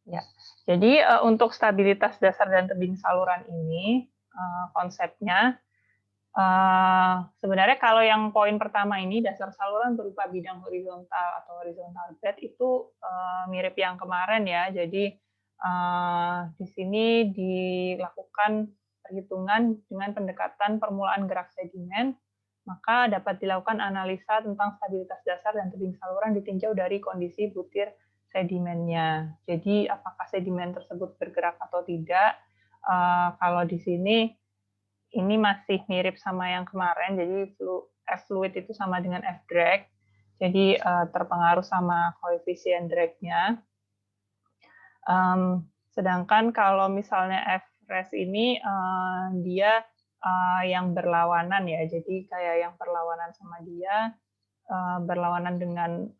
Ya, jadi untuk stabilitas dasar dan tebing saluran ini konsepnya sebenarnya kalau yang poin pertama ini dasar saluran berupa bidang horizontal atau horizontal bed itu mirip yang kemarin ya. Jadi di sini dilakukan perhitungan dengan pendekatan permulaan gerak sedimen, maka dapat dilakukan analisa tentang stabilitas dasar dan tebing saluran ditinjau dari kondisi butir sedimennya. Jadi apakah sedimen tersebut bergerak atau tidak? Kalau di sini ini masih mirip sama yang kemarin, jadi F fluid itu sama dengan F drag, jadi terpengaruh sama koefisien drag-nya. Sedangkan kalau misalnya F res ini dia yang berlawanan ya, jadi kayak yang berlawanan sama dia, berlawanan dengan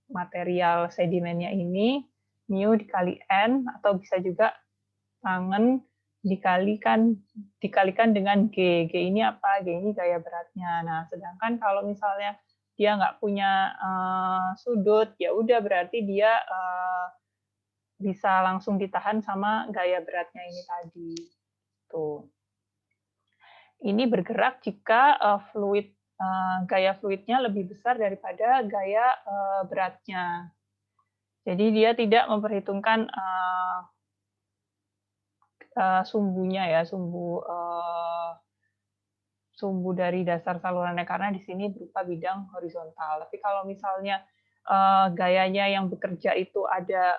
material sedimennya ini, mu dikali N, atau bisa juga tangen dikalikan dengan G. G ini apa? G ini gaya beratnya. Nah, sedangkan kalau misalnya dia nggak punya sudut, ya udah berarti dia bisa langsung ditahan sama gaya beratnya ini tadi. Tuh. Ini bergerak jika gaya fluidnya lebih besar daripada gaya beratnya. Jadi dia tidak memperhitungkan sumbunya ya, sumbu dari dasar salurannya karena di sini berupa bidang horizontal. Tapi kalau misalnya gayanya yang bekerja itu ada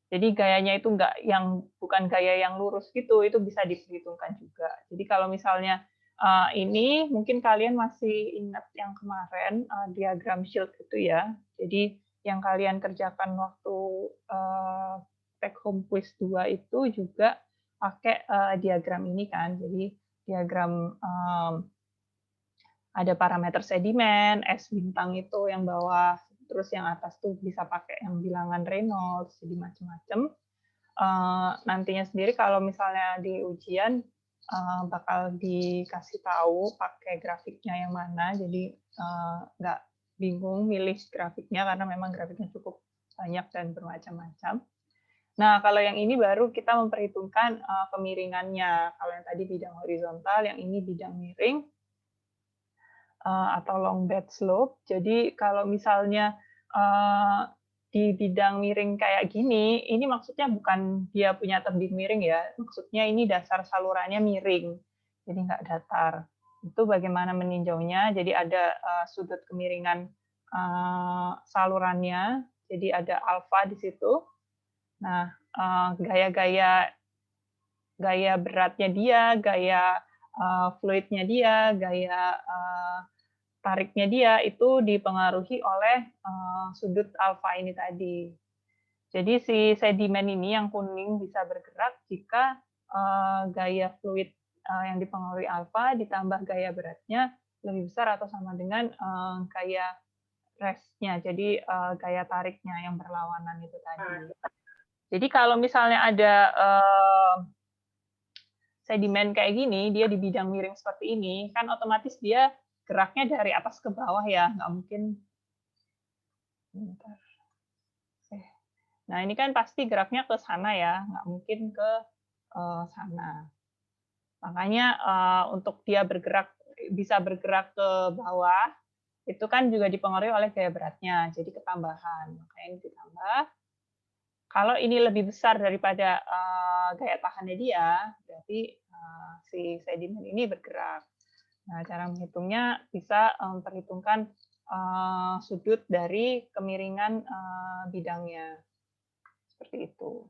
jadi gayanya itu enggak yang bukan gaya yang lurus gitu, itu bisa diperhitungkan juga. Jadi kalau misalnya ini mungkin kalian masih ingat yang kemarin diagram shield itu ya. Jadi yang kalian kerjakan waktu take home quiz 2 itu juga pakai diagram ini kan. Jadi diagram ada parameter sedimen, S bintang itu yang bawah, terus yang atas tuh bisa pakai yang bilangan Reynolds, jadi macam-macam. Nantinya sendiri kalau misalnya di ujian bakal dikasih tahu pakai grafiknya yang mana, jadi nggak bingung milih grafiknya karena memang grafiknya cukup banyak dan bermacam-macam. Nah, kalau yang ini baru kita memperhitungkan kemiringannya. Kalau yang tadi bidang horizontal, yang ini bidang miring atau long bed slope. Jadi kalau misalnya di bidang miring kayak gini, ini maksudnya bukan dia punya tebing miring ya, maksudnya ini dasar salurannya miring, jadi nggak datar. Itu bagaimana meninjaunya, jadi ada sudut kemiringan salurannya, jadi ada alfa di situ. Nah, gaya-gaya beratnya dia, gaya fluidnya dia, gaya tariknya dia itu dipengaruhi oleh sudut alfa ini tadi. Jadi si sedimen ini yang kuning bisa bergerak jika gaya fluid yang dipengaruhi alfa ditambah gaya beratnya lebih besar atau sama dengan gaya restnya, jadi gaya tariknya yang berlawanan itu tadi. Jadi kalau misalnya ada sedimen kayak gini, dia di bidang miring seperti ini, kan otomatis dia geraknya dari atas ke bawah ya, nggak mungkin. Nah ini kan pasti geraknya ke sana ya, nggak mungkin ke sana. Makanya untuk dia bisa bergerak ke bawah, itu kan juga dipengaruhi oleh gaya beratnya, jadi ketambahan. Makanya ini ditambah. Kalau ini lebih besar daripada gaya tahannya dia, berarti si sedimen ini bergerak. Nah, cara menghitungnya bisa memperhitungkan sudut dari kemiringan bidangnya. Seperti itu.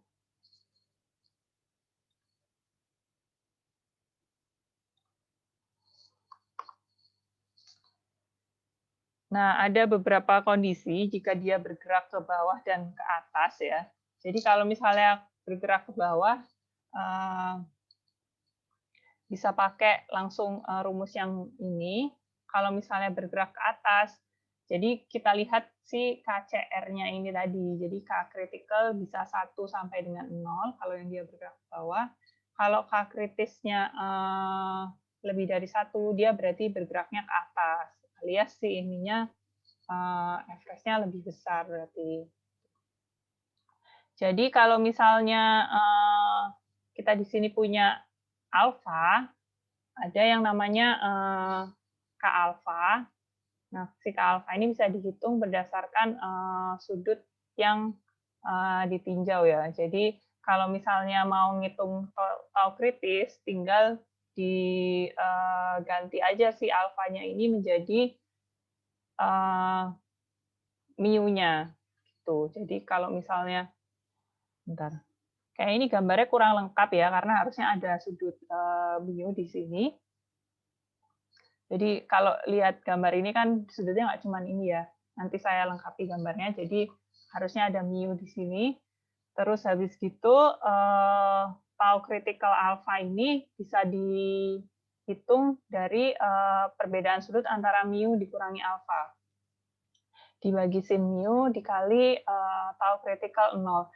Nah, ada beberapa kondisi jika dia bergerak ke bawah dan ke atas ya. Jadi kalau misalnya bergerak ke bawah, bisa pakai langsung rumus yang ini. Kalau misalnya bergerak ke atas, jadi kita lihat si KCR-nya ini tadi. Jadi K critical bisa 1 sampai dengan 0 kalau yang dia bergerak ke bawah. Kalau K kritisnya lebih dari 1, dia berarti bergeraknya ke atas. Alias si ininya F-nya lebih besar berarti. Jadi kalau misalnya kita di sini punya alfa, ada yang namanya K alfa. Nah, si K alfa ini bisa dihitung berdasarkan sudut yang ditinjau ya. Jadi kalau misalnya mau ngitung tau kritis, tinggal diganti aja si alfanya ini menjadi mu-nya gitu. Jadi kalau misalnya, bentar, kayak ini gambarnya kurang lengkap ya karena harusnya ada sudut mu di sini. Jadi kalau lihat gambar ini kan sudutnya nggak cuma ini ya. Nanti saya lengkapi gambarnya. Jadi harusnya ada mu di sini. Terus habis gitu tau critical alpha ini bisa dihitung dari perbedaan sudut antara mu dikurangi alpha. Dibagi sin mu dikali tau critical 0.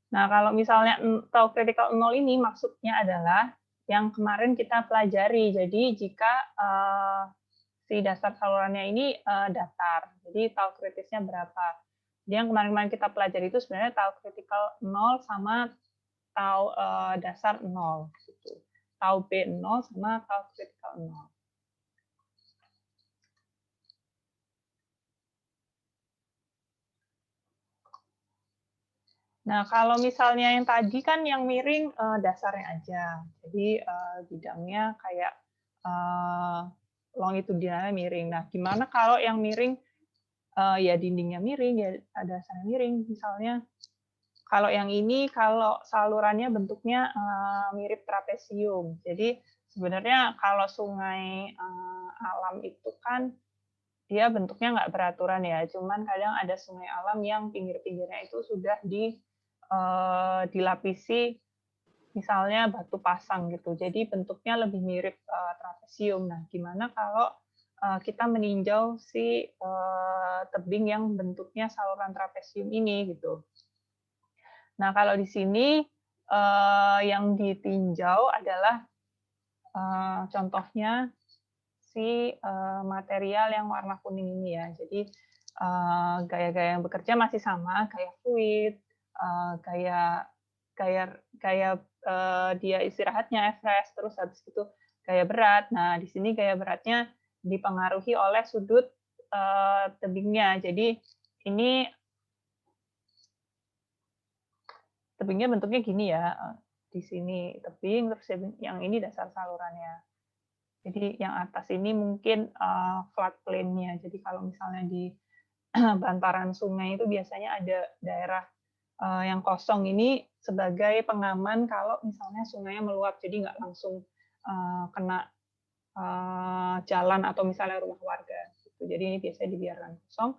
Nah, kalau misalnya tau critical 0 ini maksudnya adalah yang kemarin kita pelajari. Jadi jika si dasar salurannya ini datar, jadi tau kritisnya berapa. Jadi yang kemarin-kemarin kita pelajari itu sebenarnya tau critical 0 sama tau dasar 0. Gitu. Tau B 0 sama tau critical 0. Nah, kalau misalnya yang tadi kan yang miring dasarnya aja. Jadi bidangnya kayak longitudinalnya miring. Nah, gimana kalau yang miring ya dindingnya miring, ya dasarnya miring. Misalnya kalau yang ini, kalau salurannya bentuknya mirip trapesium. Jadi sebenarnya kalau sungai alam itu kan dia bentuknya nggak beraturan ya. Cuman kadang ada sungai alam yang pinggir-pinggirnya itu sudah dilapisi misalnya batu pasang gitu. Jadi bentuknya lebih mirip trapesium. Nah, gimana kalau kita meninjau si tebing yang bentuknya saluran trapesium ini gitu. Nah, kalau di sini yang ditinjau adalah contohnya si material yang warna kuning ini ya. Jadi gaya-gaya yang bekerja masih sama, gaya fluid, gaya gaya gaya dia istirahatnya fresh, terus habis itu gaya berat. Nah, di sini gaya beratnya dipengaruhi oleh sudut tebingnya. Jadi ini tebingnya bentuknya gini ya, di sini tebing, terus yang ini dasar salurannya. Jadi yang atas ini mungkin flat plane-nya. Jadi kalau misalnya di bantaran sungai itu biasanya ada daerah yang kosong ini sebagai pengaman kalau misalnya sungainya meluap, jadi nggak langsung kena jalan atau misalnya rumah warga. Jadi ini biasanya dibiarkan kosong.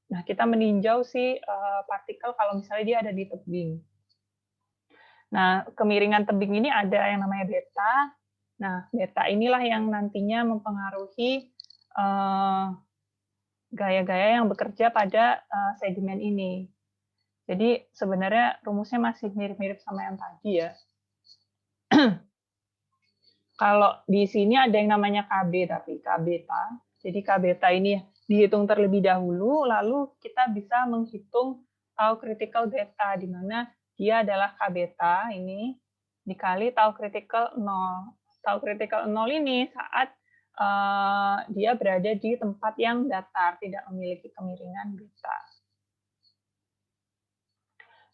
Nah, kita meninjau si partikel kalau misalnya dia ada di tebing. Nah, kemiringan tebing ini ada yang namanya beta. Nah, beta inilah yang nantinya mempengaruhi gaya-gaya yang bekerja pada sedimen ini. Jadi sebenarnya rumusnya masih mirip-mirip sama yang tadi ya. Kalau di sini ada yang namanya KB, tapi K beta. Jadi K beta ini dihitung terlebih dahulu, lalu kita bisa menghitung tau critical beta, di mana dia adalah K beta ini dikali tau critical 0. Tau critical 0 ini saat dia berada di tempat yang datar, tidak memiliki kemiringan beta.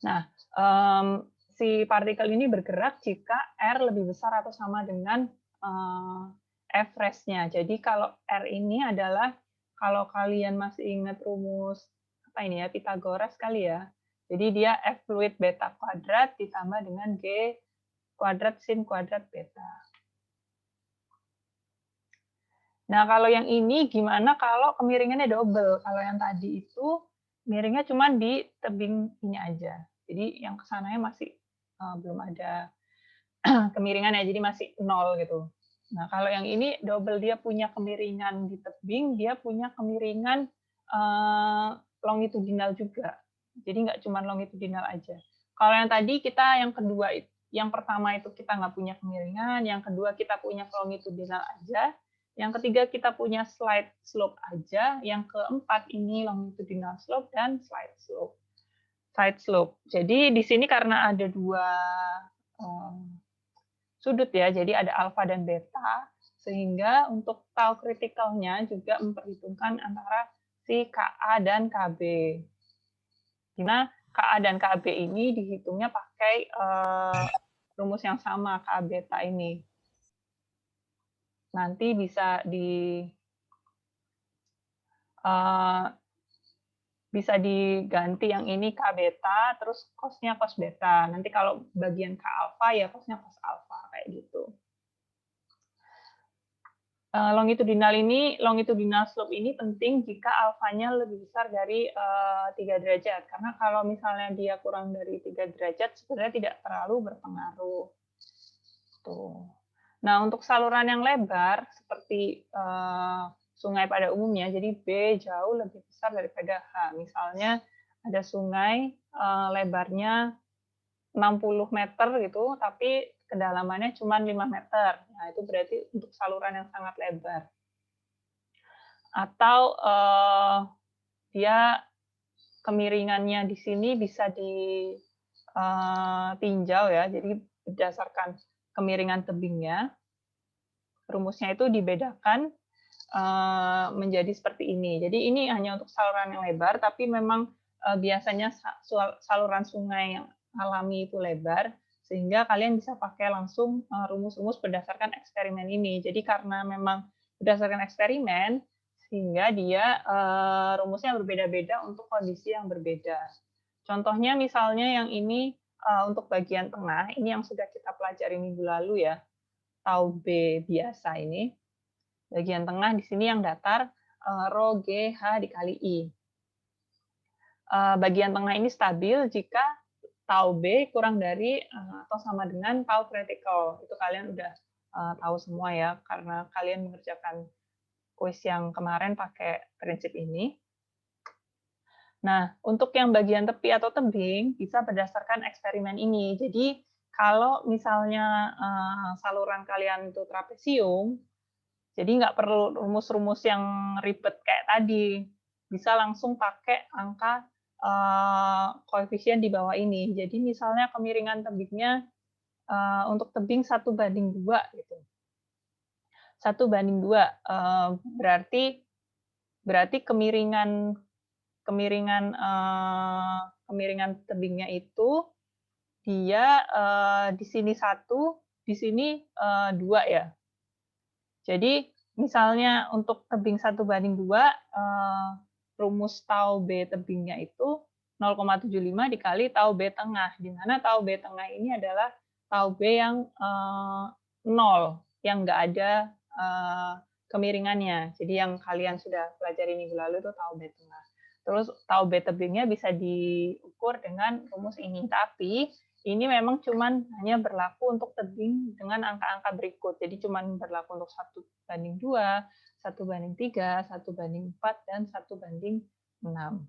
Nah, si partikel ini bergerak jika R lebih besar atau sama dengan F rest-nya. Jadi kalau R ini adalah, kalau kalian masih ingat rumus apa ini ya, Pythagoras kali ya. Jadi dia F fluid beta kuadrat ditambah dengan G kuadrat sin kuadrat beta. Nah, kalau yang ini gimana kalau kemiringannya double? Kalau yang tadi itu miringnya cuma di tebing ini aja. Jadi yang kesananya masih belum ada kemiringan ya, jadi masih 0 gitu. Nah, kalau yang ini double, dia punya kemiringan di tebing, dia punya kemiringan longitudinal juga. Jadi nggak cuma longitudinal aja. Kalau yang tadi kita yang kedua, yang pertama itu kita nggak punya kemiringan, yang kedua kita punya longitudinal aja, yang ketiga kita punya slide slope aja, yang keempat ini longitudinal slope dan slide slope. side slope. Jadi di sini karena ada dua sudut ya, jadi ada alfa dan beta, sehingga untuk tau kritikalnya juga memperhitungkan antara si KA dan KB. Dimana KA dan KB ini dihitungnya pakai rumus yang sama, KA beta ini. Nanti bisa bisa diganti yang ini K beta, terus cosnya cos beta. Nanti kalau bagian K alfa ya cosnya cos alfa, kayak gitu. Longitudinal slope ini penting jika alfanya lebih besar dari 3 derajat. Karena kalau misalnya dia kurang dari 3 derajat, sebenarnya tidak terlalu berpengaruh. Tuh. Nah, untuk saluran yang lebar, seperti sungai pada umumnya, jadi B jauh lebih besar daripada H. Misalnya ada sungai lebarnya 60 meter gitu, tapi kedalamannya cuma 5 meter. Nah, itu berarti untuk saluran yang sangat lebar. Atau dia kemiringannya di sini bisa ditinjau ya, jadi berdasarkan kemiringan tebingnya, rumusnya itu dibedakan menjadi seperti ini. Jadi ini hanya untuk saluran yang lebar, tapi memang biasanya saluran sungai yang alami itu lebar, sehingga kalian bisa pakai langsung rumus-rumus berdasarkan eksperimen ini. Jadi karena memang berdasarkan eksperimen, sehingga dia rumusnya berbeda-beda untuk kondisi yang berbeda. Contohnya misalnya yang ini untuk bagian tengah, ini yang sudah kita pelajari minggu lalu ya, tau B biasa ini. Bagian tengah di sini yang datar, rho G H dikali I. Bagian tengah ini stabil jika tau B kurang dari atau sama dengan tau critical. Itu kalian udah tahu semua ya, karena kalian mengerjakan kuis yang kemarin pakai prinsip ini. Nah, untuk yang bagian tepi atau tebing, bisa berdasarkan eksperimen ini. Jadi, kalau misalnya saluran kalian itu trapesium, jadi nggak perlu rumus-rumus yang ribet kayak tadi. Bisa langsung pakai angka koefisien di bawah ini. Jadi misalnya kemiringan tebingnya untuk tebing 1:2 gitu. 1:2 berarti kemiringan tebingnya itu dia di sini 1, di sini 2 ya. Jadi misalnya untuk tebing 1:2, rumus tau B tebingnya itu 0,75 dikali tau B tengah, di mana tau B tengah ini adalah tau B yang 0, yang nggak ada kemiringannya. Jadi yang kalian sudah pelajari minggu lalu itu tau B tengah. Terus tau B tebingnya bisa diukur dengan rumus ini. Tapi ini memang cuman hanya berlaku untuk tebing dengan angka-angka berikut. Jadi cuman berlaku untuk 1:2, 1:3, 1:4, dan 1:6.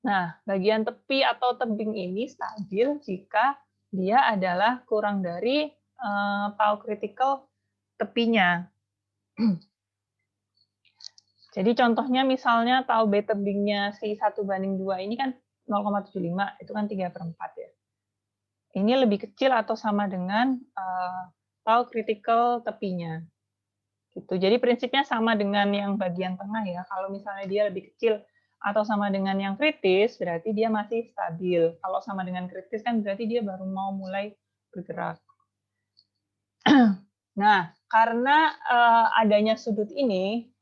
Nah, bagian tepi atau tebing ini stabil jika dia adalah kurang dari tau critical tepinya. Jadi contohnya misalnya tau B tebingnya si 1:2 ini kan 0,75, itu kan 3/4 ya. Ini lebih kecil atau sama dengan tau critical tepinya. Gitu. Jadi prinsipnya sama dengan yang bagian tengah ya. Kalau misalnya dia lebih kecil atau sama dengan yang kritis, berarti dia masih stabil. Kalau sama dengan kritis kan berarti dia baru mau mulai bergerak. Nah, karena adanya sudut ini,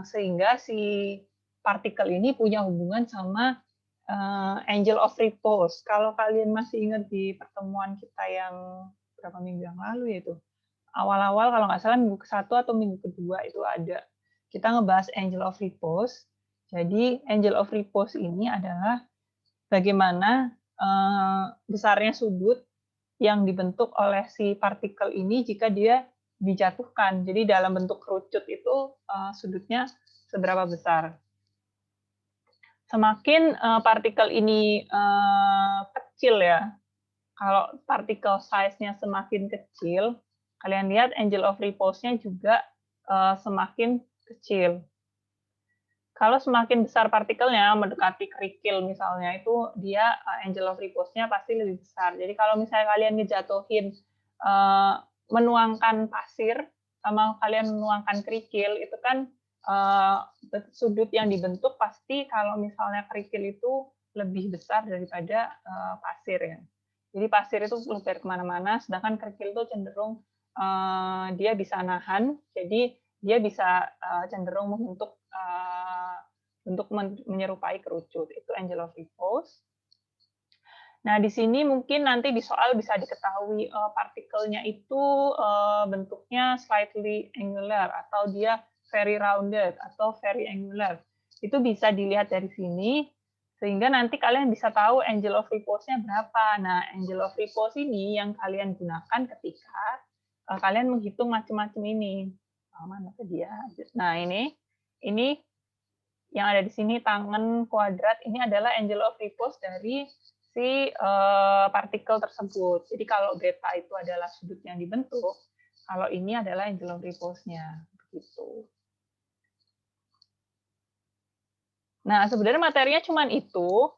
sehingga si partikel ini punya hubungan sama angle of repose. Kalau kalian masih ingat di pertemuan kita yang berapa minggu yang lalu yaitu awal-awal kalau nggak salah minggu ke-1 atau minggu kedua itu ada. Kita ngebahas angle of repose. Jadi angle of repose ini adalah bagaimana besarnya sudut yang dibentuk oleh si partikel ini jika dia dijatuhkan. Jadi dalam bentuk kerucut itu sudutnya seberapa besar. Semakin partikel ini kecil ya, kalau partikel size-nya semakin kecil, kalian lihat angle of repose-nya juga semakin kecil. Kalau semakin besar partikelnya, mendekati kerikil misalnya, itu dia, angle of repose-nya pasti lebih besar. Jadi kalau misalnya kalian ngejatuhin, menuangkan pasir, sama kalian menuangkan kerikil, itu kan, eee, sudut yang dibentuk pasti kalau misalnya kerikil itu lebih besar daripada, pasir ya. Jadi pasir itu meluber ke mana-mana, sedangkan kerikil itu cenderung, dia bisa nahan, jadi dia bisa, cenderung membentuk, bentuk menyerupai kerucut, itu angle of repose. Nah, di sini mungkin nanti di soal bisa diketahui, partikelnya itu, bentuknya slightly angular atau dia very rounded atau very angular. Itu bisa dilihat dari sini, sehingga nanti kalian bisa tahu angle of repose-nya berapa. Nah, angle of repose ini yang kalian gunakan ketika, kalian menghitung macam-macam ini. Mana tadi ya? Nah, ini yang ada di sini tangan kuadrat ini adalah angle of repose dari si partikel tersebut. Jadi kalau beta itu adalah sudut yang dibentuk, kalau ini adalah angle of repose-nya, begitu. Nah, sebenarnya materinya cuma itu,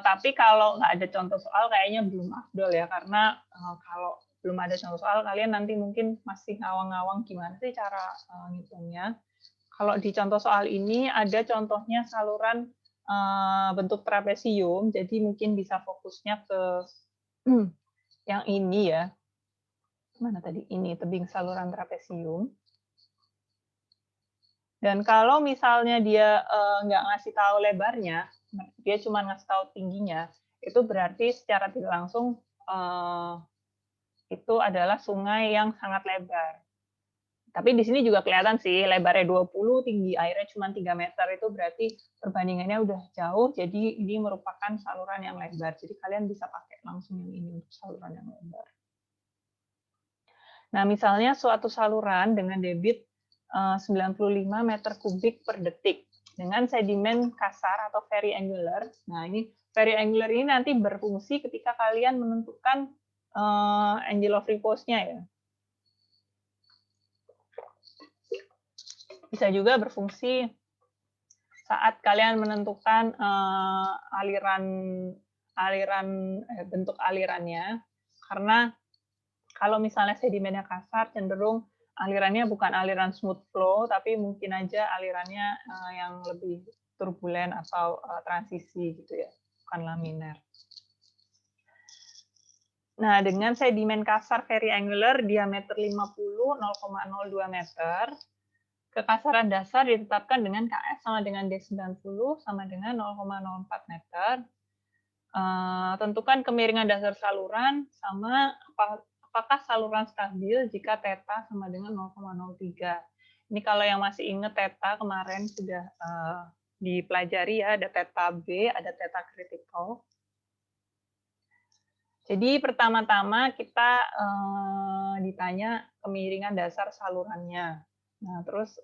tapi kalau nggak ada contoh soal kayaknya belum afdol ya, karena kalau belum ada contoh soal, kalian nanti mungkin masih ngawang-ngawang gimana sih cara ngitungnya. Kalau di contoh soal ini ada contohnya saluran bentuk trapesium, jadi mungkin bisa fokusnya ke yang ini ya. Mana tadi? Ini tebing saluran trapesium. Dan kalau misalnya dia nggak ngasih tahu lebarnya, dia cuma ngasih tahu tingginya, itu berarti secara tidak langsung itu adalah sungai yang sangat lebar. Tapi di sini juga kelihatan sih, lebarnya 20, tinggi airnya cuma 3 meter, itu berarti perbandingannya udah jauh, jadi ini merupakan saluran yang lebar. Jadi kalian bisa pakai langsung yang ini untuk saluran yang lebar. Nah, misalnya suatu saluran dengan debit 95 meter kubik per detik dengan sedimen kasar atau very angular. Nah, ini very angular ini nanti berfungsi ketika kalian menentukan angle of repose-nya ya. Bisa juga berfungsi saat kalian menentukan bentuk alirannya, karena kalau misalnya sedimennya kasar, cenderung alirannya bukan aliran smooth flow, tapi mungkin aja alirannya yang lebih turbulen atau transisi gitu ya, bukan laminar. Nah, dengan sedimen kasar very angular diameter 50 0,02 meter, kekasaran dasar ditetapkan dengan KF sama dengan D90 sama dengan 0,04 meter. Tentukan kemiringan dasar saluran sama apakah saluran stabil jika theta sama dengan 0,03. Ini kalau yang masih ingat theta kemarin sudah dipelajari ya, ada theta B, ada theta critical. Jadi pertama-tama kita ditanya kemiringan dasar salurannya. Nah, terus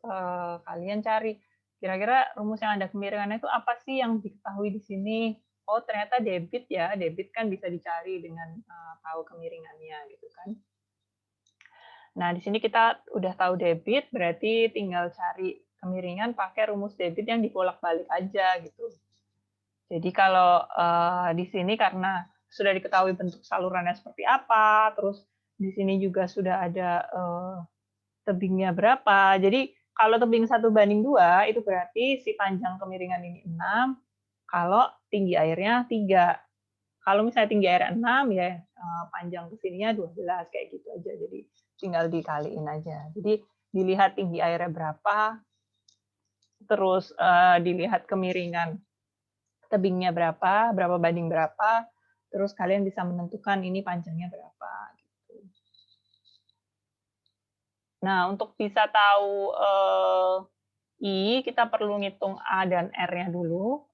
kalian cari kira-kira rumus yang ada kemiringannya itu apa sih yang diketahui di sini? Oh, ternyata debit ya. Debit kan bisa dicari dengan tahu kemiringannya gitu kan. Nah, di sini kita udah tahu debit, berarti tinggal cari kemiringan pakai rumus debit yang dibolak-balik aja gitu. Jadi kalau di sini karena sudah diketahui bentuk salurannya seperti apa, terus di sini juga sudah ada tebingnya berapa. Jadi kalau tebing 1:2 itu berarti si panjang kemiringan ini 6, kalau tinggi airnya 3. Kalau misalnya tinggi airnya 6 ya panjang kesininya 12 kayak gitu aja. Jadi tinggal dikaliin aja. Jadi dilihat tinggi airnya berapa, terus dilihat kemiringan tebingnya berapa, berapa banding berapa, terus kalian bisa menentukan ini panjangnya berapa. Gitu. Nah, untuk bisa tahu I, kita perlu ngitung A dan R-nya dulu,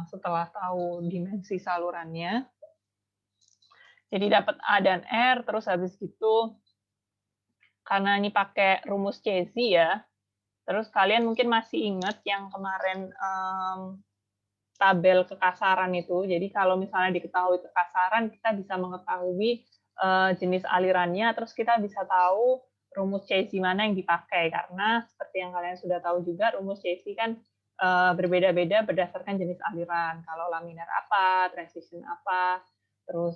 setelah tahu dimensi salurannya. Jadi dapat A dan R, terus habis itu, karena ini pakai rumus Cesi ya, terus kalian mungkin masih ingat yang kemarin tabel kekasaran itu. Jadi kalau misalnya diketahui kekasaran, kita bisa mengetahui jenis alirannya, terus kita bisa tahu rumus Cesi mana yang dipakai. Karena seperti yang kalian sudah tahu juga, rumus Cesi kan berbeda-beda berdasarkan jenis aliran. Kalau laminar apa, transition apa, terus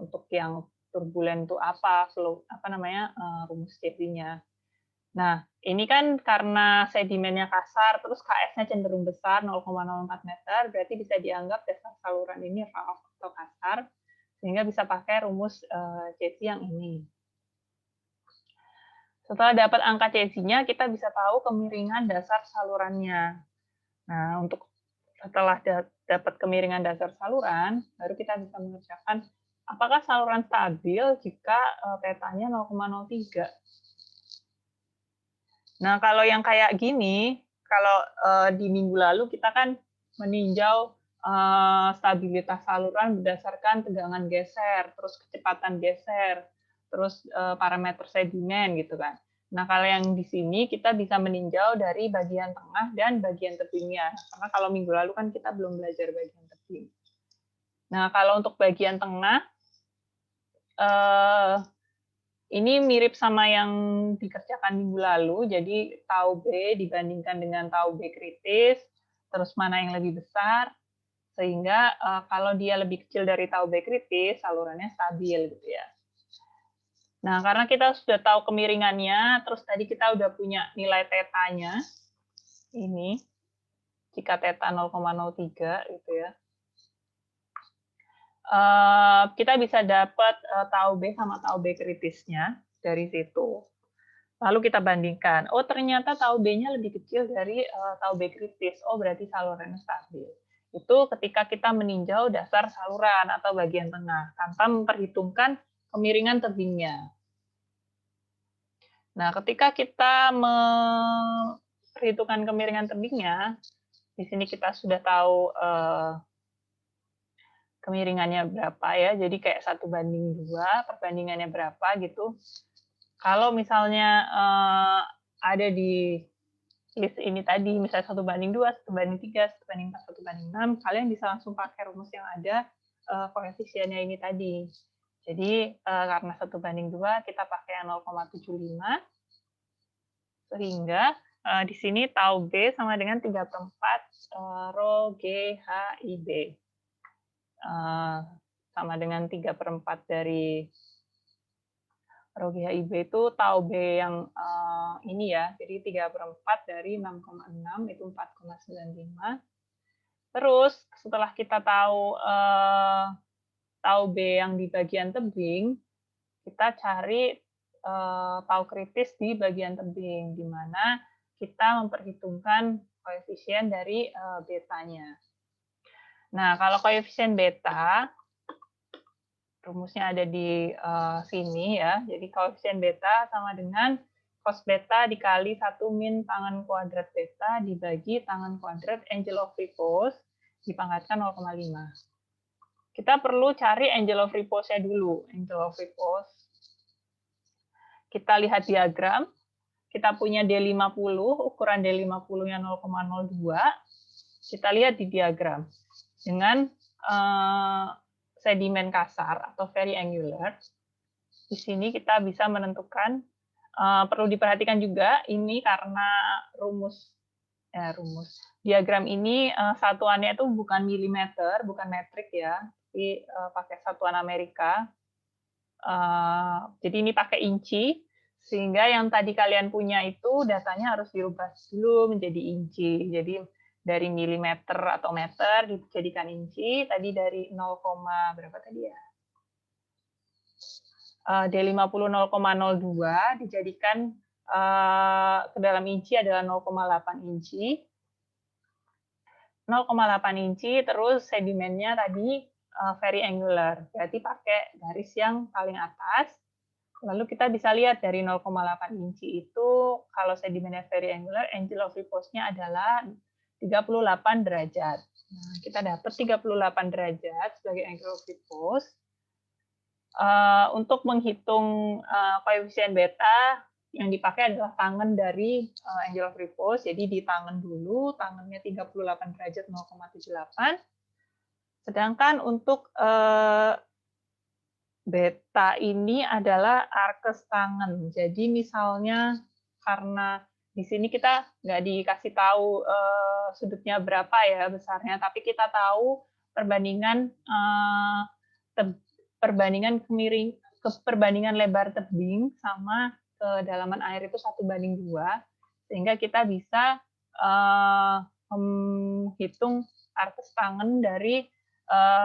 untuk yang turbulen itu apa, flow apa namanya, rumus Cauchy-nya. Nah, ini kan karena sedimennya kasar, terus KS-nya cenderung besar, 0,04 meter, berarti bisa dianggap dasar saluran ini rough atau kasar, sehingga bisa pakai rumus Cauchy yang ini. Setelah dapat angka Cauchy-nya, kita bisa tahu kemiringan dasar salurannya. Nah, untuk setelah dapat kemiringan dasar saluran, baru kita bisa mengerjakan apakah saluran stabil jika tetanya 0,03. Nah, kalau yang kayak gini, kalau di minggu lalu kita kan meninjau stabilitas saluran berdasarkan tegangan geser, terus kecepatan geser, terus parameter sedimen gitu kan. Nah, kalau yang di sini kita bisa meninjau dari bagian tengah dan bagian tebingnya. Karena kalau minggu lalu kan kita belum belajar bagian tebing. Nah, kalau untuk bagian tengah, ini mirip sama yang dikerjakan minggu lalu, jadi tau B dibandingkan dengan tau B kritis, terus mana yang lebih besar, sehingga kalau dia lebih kecil dari tau B kritis, salurannya stabil gitu ya. Nah, karena kita sudah tahu kemiringannya, terus tadi kita udah punya nilai tetanya, ini, jika teta 0,03 gitu ya, kita bisa dapat tau B sama tau B kritisnya dari situ. Lalu kita bandingkan, oh ternyata tau B-nya lebih kecil dari tau B kritis, oh berarti salurannya stabil. Itu ketika kita meninjau dasar saluran atau bagian tengah, tanpa memperhitungkan kemiringan tebingnya. Nah, ketika kita memperhitungkan kemiringan tebingnya, di sini kita sudah tahu kemiringannya berapa ya, jadi kayak 1:2, perbandingannya berapa gitu. Kalau misalnya ada di list ini tadi, misalnya 1:2, 1:3, 1:4, 1:6, kalian bisa langsung pakai rumus yang ada koefisiennya ini tadi. Jadi karena 1:2, kita pakai 0,75, sehingga di sini tau B sama dengan 3/4 rho G H I B. Sama dengan 3/4 dari rho G H I B itu tau B yang ini ya, jadi 3/4 dari 6,6 itu 4,95. Terus setelah kita tahu tau B yang di bagian tebing, kita cari tau kritis di bagian tebing, di mana kita memperhitungkan koefisien dari betanya. Nah, kalau koefisien beta, rumusnya ada di sini ya. Jadi koefisien beta sama dengan cos beta dikali 1 min tangan kuadrat beta dibagi tangan kuadrat angle of repose dipangkatkan 0,5. Kita perlu cari angle of repose-nya dulu. Angle of repose. Kita lihat diagram. Kita punya D50, ukuran D50-nya 0,02. Kita lihat di diagram. Dengan sedimen kasar atau very angular, di sini kita bisa menentukan, perlu diperhatikan juga ini karena diagram ini satuannya itu bukan milimeter, bukan metrik ya, tapi pakai satuan Amerika. Jadi ini pakai inci, sehingga yang tadi kalian punya itu datanya harus dirubah dulu menjadi inci. Jadi dari milimeter atau meter dijadikan inci, tadi dari 0, berapa tadi ya? D50 0,02 dijadikan ke dalam inci adalah 0,8 inci. 0,8 inci, terus sedimennya tadi very angular, berarti pakai garis yang paling atas. Lalu kita bisa lihat dari 0,8 inci itu, kalau sedimennya very angular, angle of repose-nya adalah 38 derajat. Nah, kita dapat 38 derajat sebagai angle of repose. Untuk menghitung koefisien beta, yang dipakai adalah tangan dari angle of repose. Jadi di tangan dulu, tangannya 38 derajat 0,78. Sedangkan untuk beta ini adalah arkes tangan. Jadi misalnya karena di sini kita nggak dikasih tahu sudutnya berapa ya besarnya, tapi kita tahu perbandingan perbandingan lebar tebing sama kedalaman air itu 1:2, sehingga kita bisa menghitung arcus tangen dari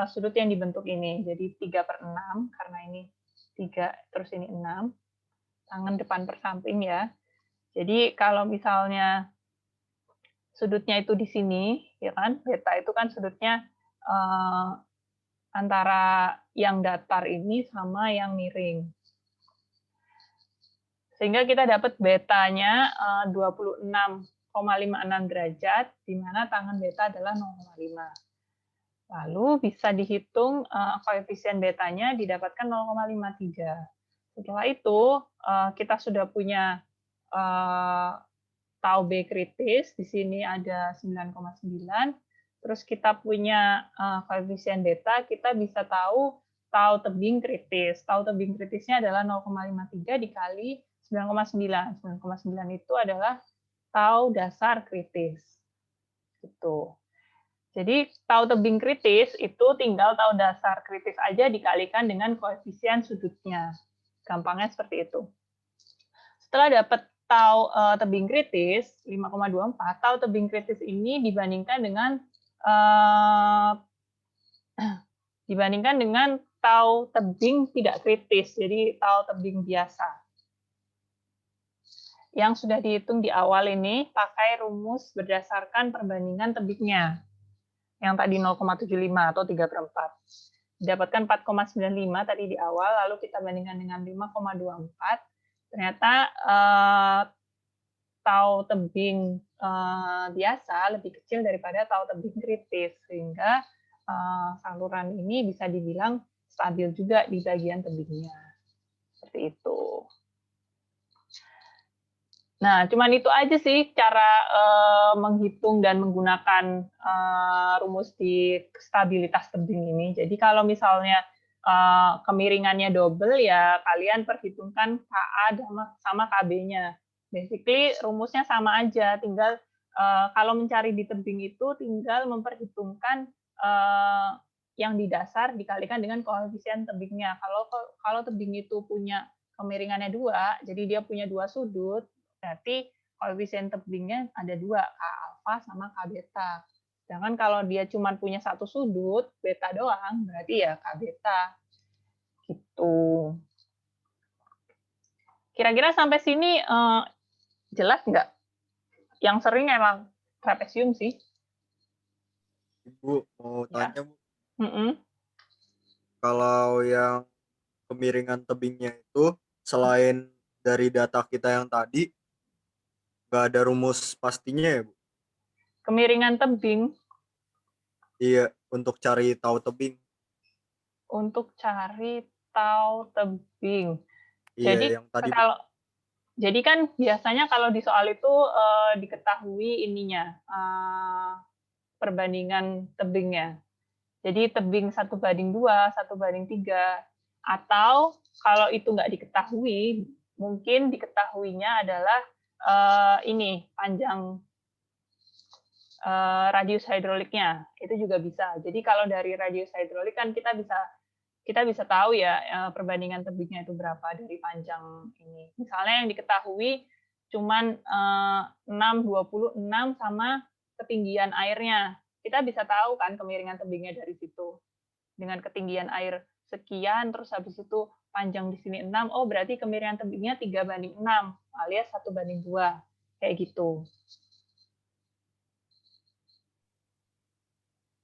sudut yang dibentuk ini. Jadi 3/6, karena ini 3, terus ini 6, tangan depan per samping ya. Jadi kalau misalnya sudutnya itu di sini, ya kan, beta itu kan sudutnya antara yang datar ini sama yang miring. Sehingga kita dapat betanya 26,56 derajat, di mana tangan beta adalah 0,5. Lalu bisa dihitung koefisien betanya didapatkan 0,53. Setelah itu kita sudah punya tau B kritis, di sini ada 9,9. Terus kita punya koefisien beta, kita bisa tahu tau tebing kritis. Tau tebing kritisnya adalah 0,53 dikali 9,9. 9,9 itu adalah tau dasar kritis. Gitu. Jadi tau tebing kritis itu tinggal tau dasar kritis aja dikalikan dengan koefisien sudutnya. Gampangnya seperti itu. Setelah dapat tau tebing kritis 5,24, tau tebing kritis ini dibandingkan dengan tau tebing tidak kritis, jadi tau tebing biasa. Yang sudah dihitung di awal ini pakai rumus berdasarkan perbandingan tebingnya. Yang tadi 0,75 atau 3/4. Didapatkan 4,95 tadi di awal, lalu kita bandingkan dengan 5,24. Ternyata tau tebing biasa lebih kecil daripada tau tebing kritis, sehingga saluran ini bisa dibilang stabil juga di bagian tebingnya. Seperti itu. Nah, cuman itu aja sih cara menghitung dan menggunakan rumus di stabilitas tebing ini. Jadi kalau misalnya kemiringannya double, ya kalian perhitungkan KA sama KB-nya. Basically rumusnya sama aja, tinggal kalau mencari di tebing itu tinggal memperhitungkan yang di dasar dikalikan dengan koefisien tebingnya. Kalau tebing itu punya kemiringannya 2, jadi dia punya 2 sudut, berarti koefisien tebingnya ada 2, K alfa sama K beta. Sedangkan kalau dia cuma punya 1 sudut, beta doang, berarti ya K beta. Gitu. Kira-kira sampai sini jelas nggak? Yang sering emang trapesium sih. Bu, mau tanya, Bu. Mm-mm. Kalau yang kemiringan tebingnya itu, selain dari data kita yang tadi, nggak ada rumus pastinya ya, Bu? Kemiringan tebing. Iya, untuk cari tau tebing. Untuk cari tau tebing. Iya, Jadi yang tadi, Bu. kalau jadi kan biasanya kalau di soal itu diketahui ininya perbandingan tebingnya. Jadi tebing 1/2, 1/3, atau kalau itu nggak diketahui, mungkin diketahuinya adalah ini panjang radius hidroliknya, itu juga bisa. Jadi kalau dari radius hidrolik kan kita bisa tahu ya perbandingan tebingnya itu berapa dari panjang ini. Misalnya yang diketahui cuman 6,26 sama ketinggian airnya. Kita bisa tahu kan kemiringan tebingnya dari situ. Dengan ketinggian air sekian, terus habis itu panjang di sini 6, oh berarti kemiringan tebingnya 3/6 alias 1/2. Kayak gitu.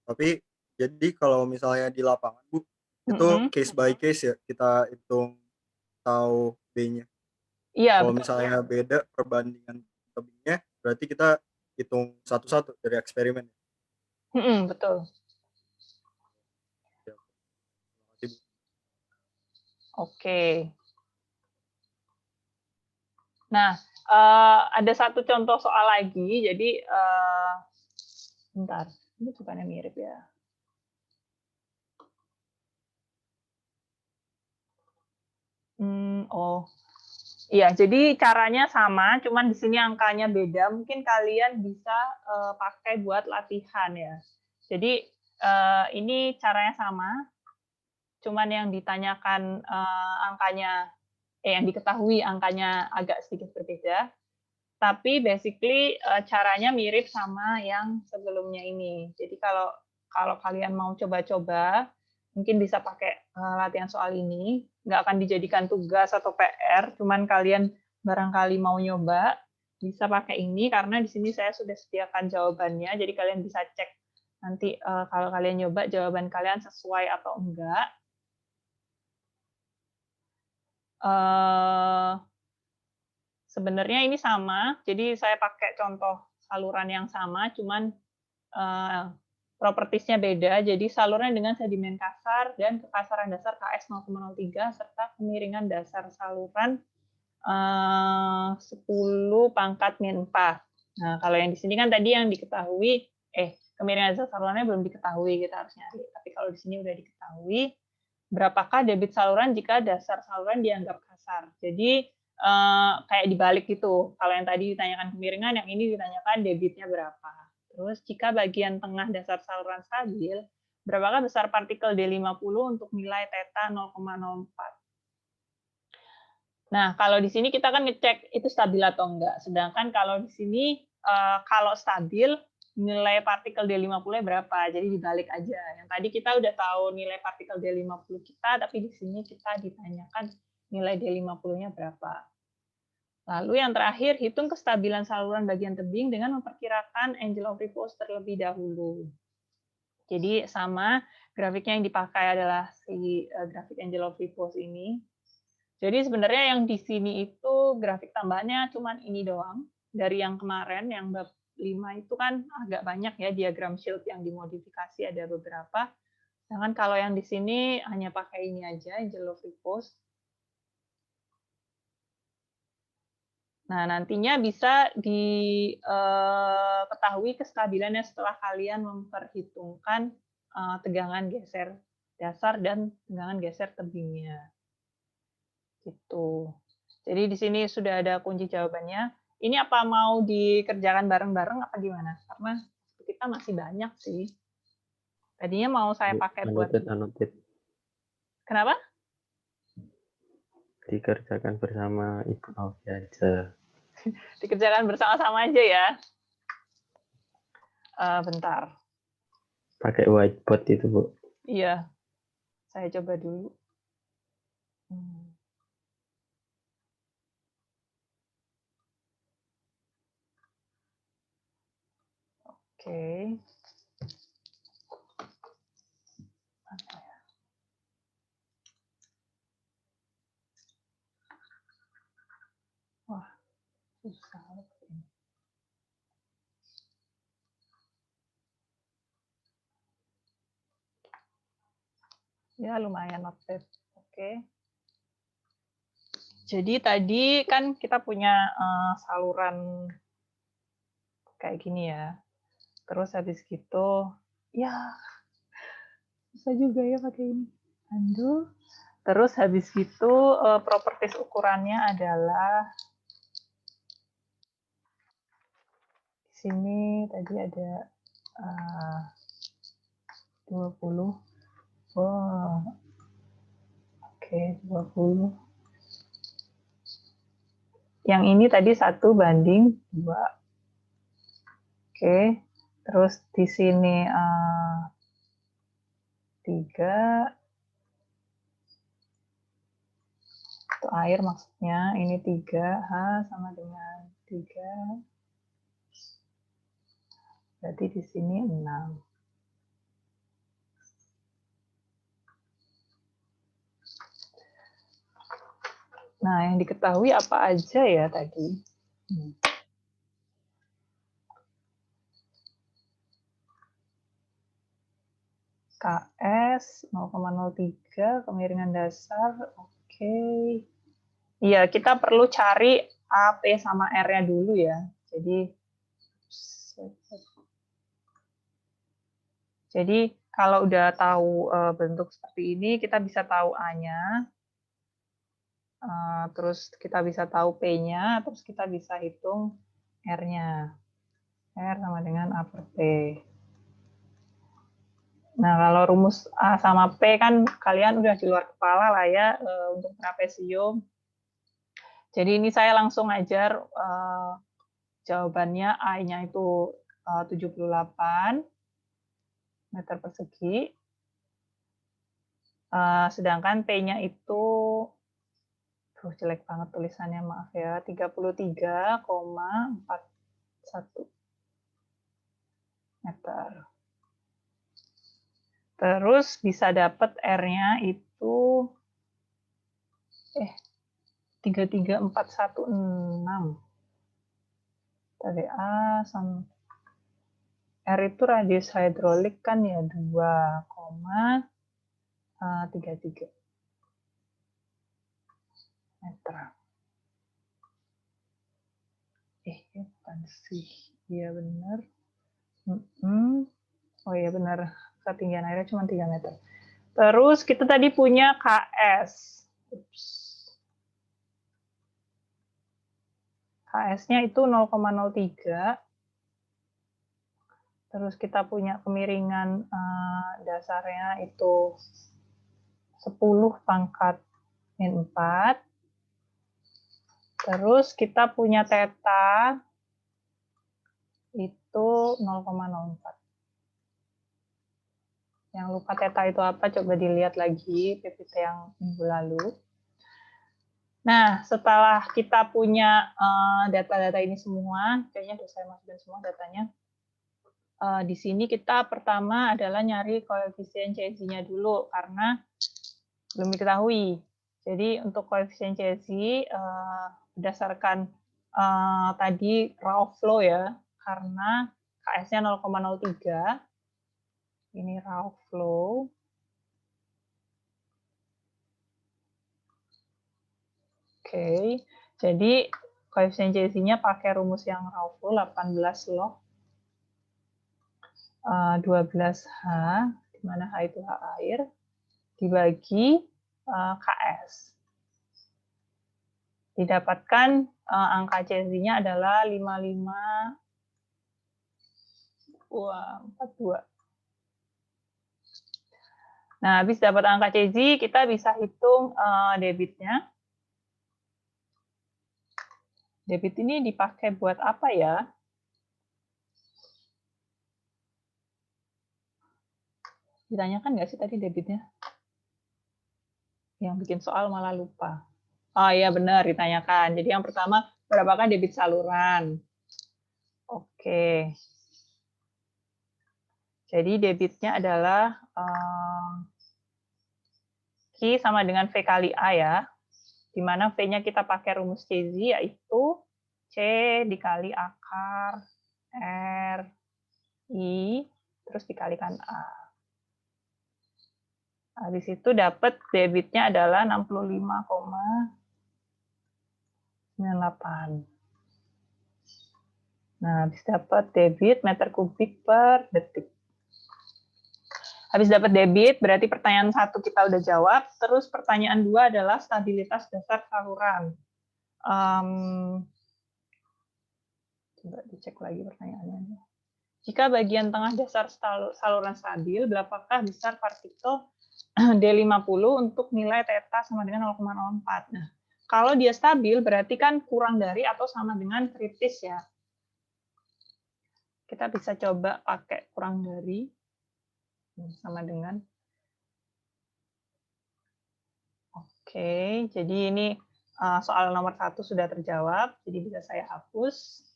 Tapi, jadi kalau misalnya di lapangan, Bu, itu case by case ya, kita hitung tau B-nya. Iya, Kalau betul. misalnya beda perbandingan tebingnya, berarti kita hitung satu-satu dari eksperimen. Betul. Ya, terima kasih, Bu. Oke. Nah, ada satu contoh soal lagi. Jadi, bentar, ini bukannya mirip ya? Oh, Iya, jadi caranya sama, cuman di sini angkanya beda. Mungkin kalian bisa pakai buat latihan ya. Jadi ini caranya sama, cuman yang ditanyakan angkanya, yang diketahui angkanya agak sedikit berbeda. Tapi basically caranya mirip sama yang sebelumnya ini. Jadi kalau kalian mau coba-coba, mungkin bisa pakai latihan soal ini. Nggak akan dijadikan tugas atau PR, cuman kalian barangkali mau nyoba, bisa pakai ini karena di sini saya sudah sediakan jawabannya. Jadi kalian bisa cek nanti kalau kalian nyoba jawaban kalian sesuai atau enggak. Sebenarnya ini sama, jadi saya pakai contoh saluran yang sama, cuman propertiesnya beda. Jadi saluran dengan sedimen kasar dan kekasaran dasar KS 0,03 serta kemiringan dasar saluran 10 pangkat min 4. Nah, kalau yang di sini kan tadi yang diketahui, kemiringan dasar salurannya belum diketahui, kita harus nyari. Tapi kalau di sini udah diketahui, berapakah debit saluran jika dasar saluran dianggap kasar. Jadi kayak dibalik gitu. Kalau yang tadi ditanyakan kemiringan, yang ini ditanyakan debitnya berapa. Terus jika bagian tengah dasar saluran stabil, berapakah besar partikel D50 untuk nilai theta 0,04. Nah, kalau di sini kita kan ngecek itu stabil atau enggak. Sedangkan kalau di sini kalau stabil, nilai partikel D50-nya berapa. Jadi dibalik aja. Yang tadi kita udah tahu nilai partikel D50 kita, tapi di sini kita ditanyakan nilai D50-nya berapa. Lalu yang terakhir, hitung kestabilan saluran bagian tebing dengan memperkirakan angle of repose terlebih dahulu. Jadi sama, grafiknya yang dipakai adalah si grafik angle of repose ini. Jadi sebenarnya yang di sini itu grafik tambahannya cuma ini doang. Dari yang kemarin, yang bab 5 itu kan agak banyak ya diagram shield yang dimodifikasi, ada beberapa. Sedangkan kalau yang di sini hanya pakai ini aja, angle of repose. Nah, nantinya bisa diketahui kestabilannya setelah kalian memperhitungkan tegangan geser dasar dan tegangan geser tebingnya. Gitu. Jadi di sini sudah ada kunci jawabannya. Ini apa mau dikerjakan bareng-bareng apa gimana? Karena kita masih banyak sih. Tadinya mau saya pakai buat... Anotit. Kenapa? Dikerjakan bersama Ibu Aufi aja. Dikerjakan bersama-sama aja ya. Bentar. Pakai whiteboard itu, Bu. Iya. Saya coba dulu. Oke. Wah, susah. Ya, lumayan not bad. Oke. Jadi tadi kan kita punya saluran kayak gini ya. Terus habis gitu, ya bisa juga ya pakai ini. Handle. Terus habis gitu properties ukurannya adalah di sini tadi ada 20. Wow. Oke, 20. Yang ini tadi 1:2. Oke. Terus di sini 3. Itu air maksudnya. Ini 3. H sama dengan 3. Berarti di sini 6. Nah, yang diketahui apa aja ya tadi? KS 0,03, kemiringan dasar, oke. Iya, kita perlu cari AP sama R-nya dulu ya. Jadi kalau udah tahu bentuk seperti ini, kita bisa tahu A-nya. Terus kita bisa tahu P-nya, terus kita bisa hitung R-nya. R sama dengan A per P. Nah, kalau rumus A sama P kan kalian udah di luar kepala lah ya untuk trapesium. Jadi ini saya langsung ajar jawabannya. A-nya itu 78 meter persegi. Sedangkan P-nya itu jelek banget tulisannya, maaf ya, 33,41 meter. Terus bisa dapat R-nya itu 33416. Dari A sama R itu radius hidrolik kan ya 2,33 meter. Bukan sih. Iya benar. Oh iya benar. Ketinggian airnya cuma 3 meter. Terus kita tadi punya KS. KS-nya itu 0,03. Terus kita punya kemiringan dasarnya itu 10 pangkat min 4. Terus kita punya theta itu 0,04. Yang lupa theta itu apa, coba dilihat lagi PPT yang minggu lalu. Nah, setelah kita punya data-data ini semua, kayaknya sudah saya masukin semua datanya. Di sini kita pertama adalah nyari koefisien CSI-nya dulu, karena belum diketahui. Jadi untuk koefisien CSI, berdasarkan tadi raw flow ya, karena KS-nya 0,03, ini raw flow. Oke, jadi koefisien CSI-nya pakai rumus yang raw flow 18 log 12H, di mana H itu H air, dibagi KS. Didapatkan angka CSI-nya adalah 55,42. Nah, habis dapat angka CSI, kita bisa hitung debitnya. Debit ini dipakai buat apa ya? Ditanyakan nggak sih tadi debitnya? Yang bikin soal malah lupa. Oh iya benar, ditanyakan. Jadi yang pertama, berapakah debit saluran? Oke. Jadi debitnya adalah Q sama dengan V kali A ya. Di mana V-nya kita pakai rumus CSI, yaitu C dikali akar R I, terus dikalikan A. Habis itu dapat debitnya adalah 65,98. Nah, habis dapat debit meter kubik per detik. Habis dapat debit, berarti pertanyaan 1 kita udah jawab. Terus pertanyaan 2 adalah stabilitas dasar saluran. Coba dicek lagi pertanyaannya. Jika bagian tengah dasar saluran stabil, berapakah besar partikel D50 untuk nilai theta sama dengan 0,04. Nah, kalau dia stabil berarti kan kurang dari atau sama dengan kritis ya. Kita bisa coba pakai kurang dari sama dengan. Oke, jadi ini soal nomor 1 sudah terjawab, jadi bisa saya hapus.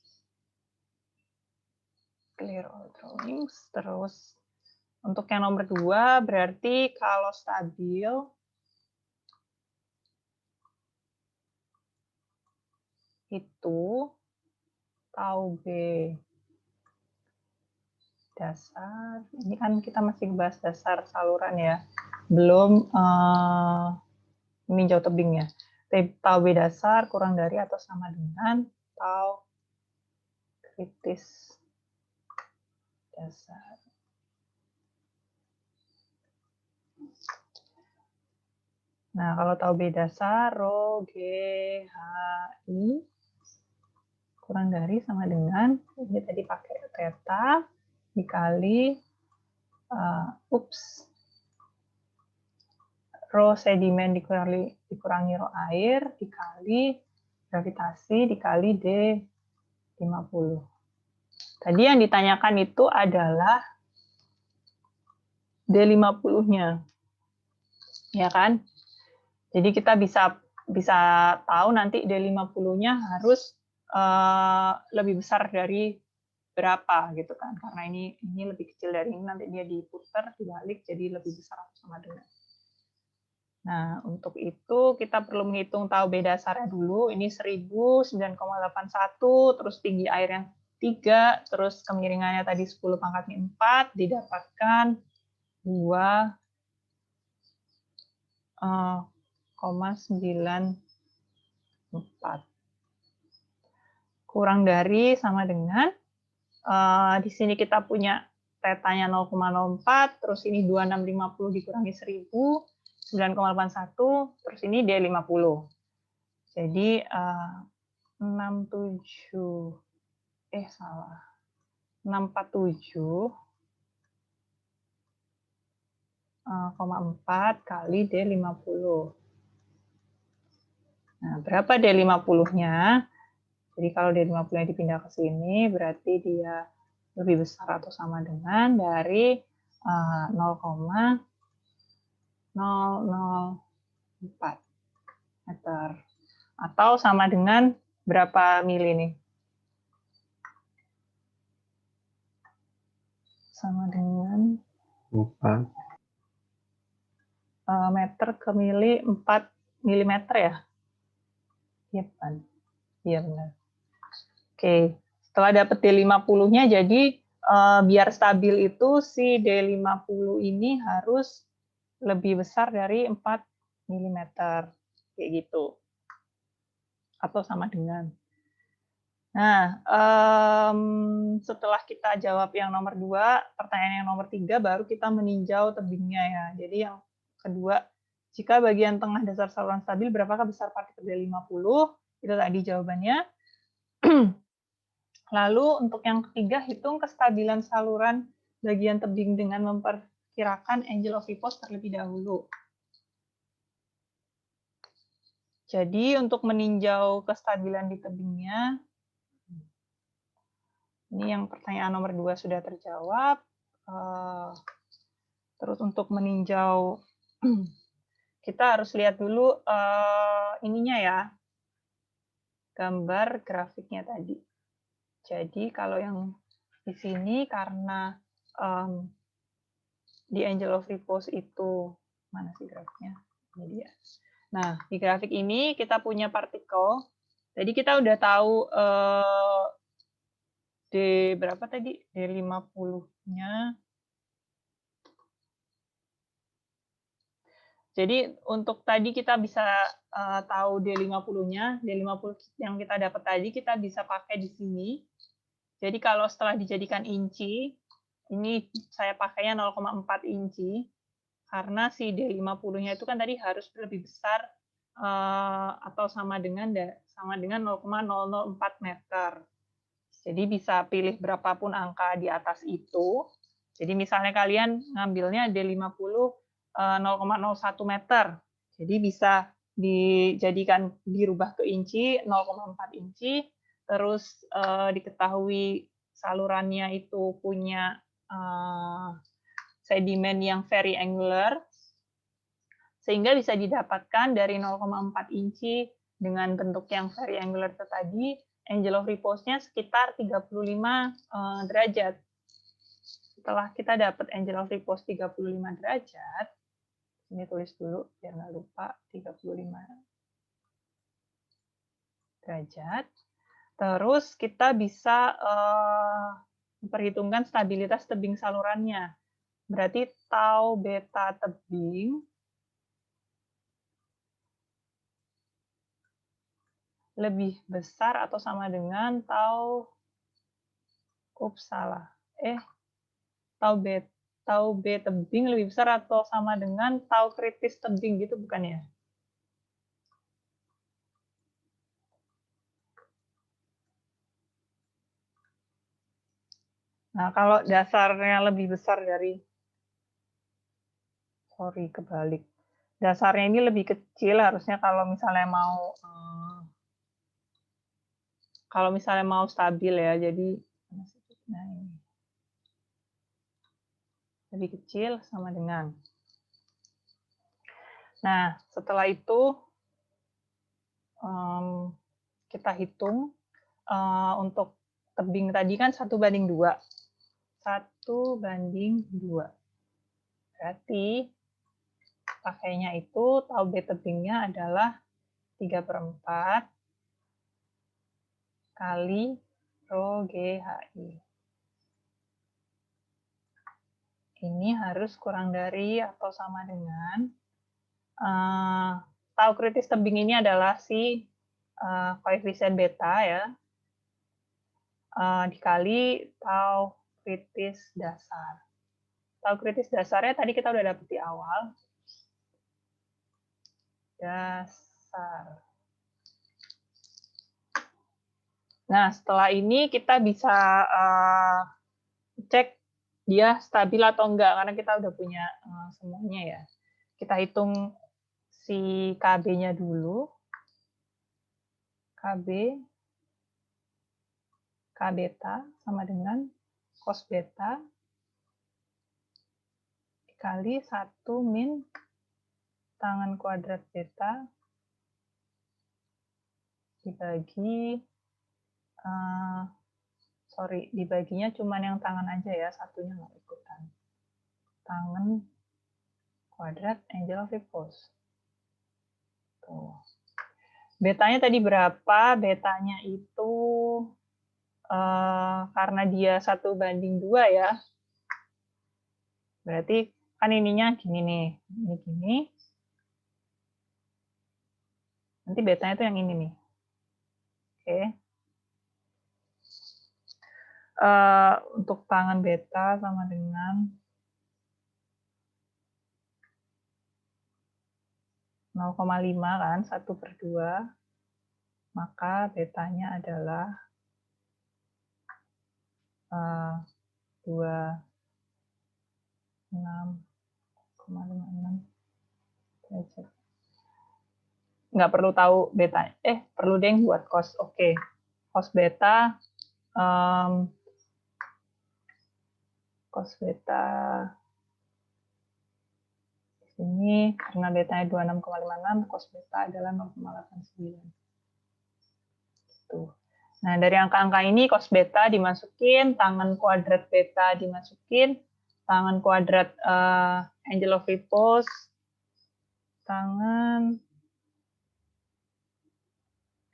Clear all drawings. Terus untuk yang nomor 2 berarti kalau stabil itu tau B dasar. Ini kan kita masih bahas dasar saluran ya, belum meninjau tebingnya. Tau B dasar kurang dari atau sama dengan tau kritis dasar. Nah, kalau tahu B dasar, rho G H I kurang dari sama dengan, ini tadi pakai theta dikali, rho sedimen dikurangi rho air dikali gravitasi dikali D50. Tadi yang ditanyakan itu adalah D50-nya. Ya kan? Jadi kita bisa tahu nanti D50-nya harus lebih besar dari berapa gitu kan. Karena ini lebih kecil dari ini, nanti dia diputar, dibalik jadi lebih besar atau sama dengan. Nah, untuk itu kita perlu menghitung tahu B dasarnya dulu. Ini 1009,81, terus tinggi airnya 3, terus kemiringannya tadi 10 pangkatnya 4, didapatkan 2,94. Kurang dari sama dengan, di sini kita punya tetanya 0,04, terus ini 2650 dikurangi 1000, 9,81, terus ini D50. Jadi 647,4 kali D50. Nah, berapa D50-nya? Jadi kalau D50-nya dipindah ke sini, berarti dia lebih besar atau sama dengan dari 0,004 meter. Atau sama dengan berapa mili nih? Sama dengan 4. Meter ke mili 4 milimeter ya? Iya kan? Iya benar. Oke, setelah dapat D50-nya, jadi biar stabil itu si D50 ini harus lebih besar dari 4 mm. Kayak gitu. Atau sama dengan. Nah, setelah kita jawab yang nomor 2, pertanyaan yang nomor 3, baru kita meninjau tebingnya ya. Jadi yang kedua, jika bagian tengah dasar saluran stabil, berapakah besar partikel D50? Itu tadi jawabannya. Lalu untuk yang ketiga, hitung kestabilan saluran bagian tebing dengan memperkirakan angle of repose terlebih dahulu. Jadi untuk meninjau kestabilan di tebingnya, ini yang pertanyaan nomor 2 sudah terjawab. Terus untuk meninjau, kita harus lihat dulu ininya ya, gambar grafiknya tadi. Jadi kalau yang di sini karena di angle of repose itu, mana sih grafiknya? Ini dia. Nah, di grafik ini kita punya partikel. Jadi kita udah tahu D berapa tadi? D50-nya. Jadi untuk tadi kita bisa tahu D50-nya. D50 yang kita dapat tadi kita bisa pakai di sini. Jadi kalau setelah dijadikan inci, ini saya pakainya 0,4 inci, karena si D50-nya itu kan tadi harus lebih besar atau sama dengan 0,004 meter. Jadi bisa pilih berapapun angka di atas itu. Jadi misalnya kalian ngambilnya D50 0,01 meter. Jadi bisa dijadikan dirubah ke inci 0,4 inci. Terus diketahui salurannya itu punya sedimen yang very angular, sehingga bisa didapatkan dari 0,4 inci dengan bentuk yang very angular itu tadi, angle of repose-nya sekitar 35 derajat. Setelah kita dapat angle of repose 35 derajat, ini tulis dulu biar nggak lupa, 35 derajat. Terus kita bisa memperhitungkan stabilitas tebing salurannya. Berarti tau beta tebing lebih besar atau sama dengan tau, tau B tebing lebih besar atau sama dengan tau kritis tebing gitu bukan ya? Nah, kalau dasarnya lebih besar dari, sorry kebalik. Dasarnya ini lebih kecil, harusnya kalau misalnya mau stabil ya, jadi nah ini lebih kecil sama dengan. Nah, setelah itu kita hitung untuk tebing tadi kan 1:2. 1:2. Berarti pakainya itu tau B tebingnya adalah 3/4 kali rho GHI. Ini harus kurang dari atau sama dengan tau kritis tebing ini adalah si koefisien beta ya, dikali tau kritis dasar. Tau kritis dasarnya tadi kita udah dapet di awal. Dasar. Nah, setelah ini kita bisa cek dia stabil atau enggak, karena kita udah punya semuanya ya. Kita hitung si KB-nya dulu. KB, K beta sama dengan cos beta dikali 1 min tangan kuadrat beta dibagi, dibaginya cuma yang tangan aja ya, satunya nggak ikutan. Tangan kuadrat angle of repose. Tuh. Betanya tadi berapa? Betanya itu karena dia 1:2 ya. Berarti kan ininya gini nih. Ini gini. Nanti betanya itu yang ini nih. Oke. Untuk tangan beta sama dengan 0,5 kan, 1/2. Maka betanya adalah 26,56 derajat. Nggak perlu tahu beta. Perlu deh buat cos. Oke. Cos beta ini karena betanya 26,56, cos beta adalah 0,89. Tuh. Nah, dari angka-angka ini cos beta dimasukin, tangan kuadrat beta dimasukin, tangan kuadrat angle of repose, tangan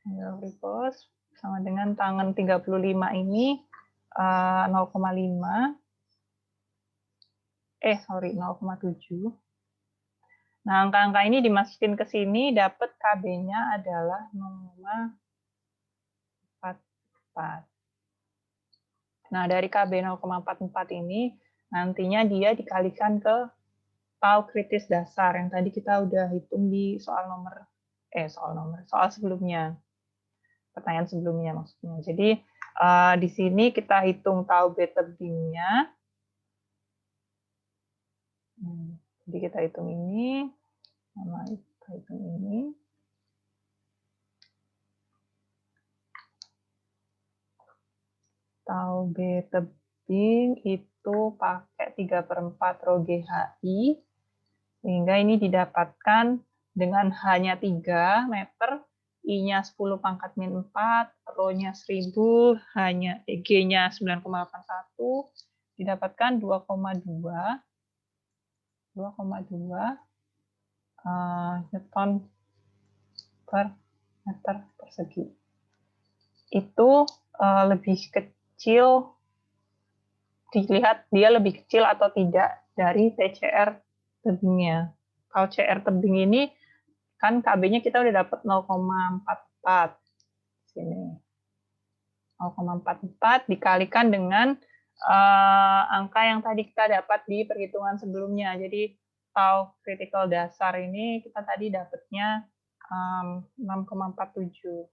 angle of repose sama dengan tangan 35 ini 0,5. 0,7. Nah, angka-angka ini dimasukin ke sini, dapat KB-nya adalah 0,44. Nah, dari KB 0,44 ini, nantinya dia dikalikan ke tau kritis dasar, yang tadi kita udah hitung di soal sebelumnya. Pertanyaan sebelumnya maksudnya. Jadi, di sini kita hitung tau B tebingnya. Jadi kita hitung ini, sama kita hitung ini. Tau B tebing itu pakai 3/4 rho GHI, sehingga ini didapatkan dengan hanya 3 meter, I-nya 10⁻⁴, rho-nya 1000, G-nya 9,81, didapatkan 2,2 Newton per meter persegi. Itu lebih kecil, dilihat dia lebih kecil atau tidak dari TCR tebingnya. Kalau CR tebing ini kan KB-nya kita udah dapat 0,44 sini. 0,44 dikalikan dengan angka yang tadi kita dapat di perhitungan sebelumnya. Jadi tau critical dasar ini kita tadi dapatnya 6,47.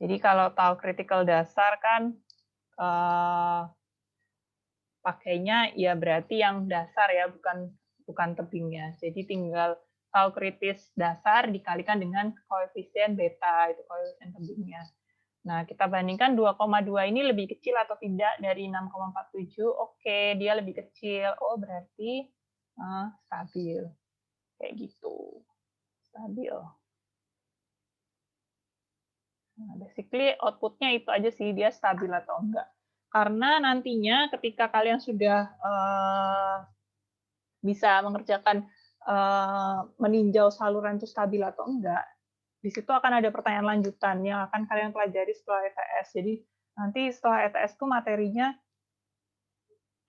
Jadi kalau tahu critical dasar kan pakainya ya berarti yang dasar ya, bukan tebingnya. Jadi tinggal tahu kritis dasar dikalikan dengan koefisien beta, itu koefisien tebingnya. Nah, kita bandingkan 2,2 ini lebih kecil atau tidak dari 6,47. Oke, dia lebih kecil. Oh, berarti stabil. Kayak gitu. Stabil. Nah, basically output-nya itu aja sih, dia stabil atau enggak. Karena nantinya ketika kalian sudah bisa mengerjakan meninjau saluran itu stabil atau enggak, di situ akan ada pertanyaan lanjutan yang akan kalian pelajari setelah ETS. Jadi nanti setelah ETS itu materinya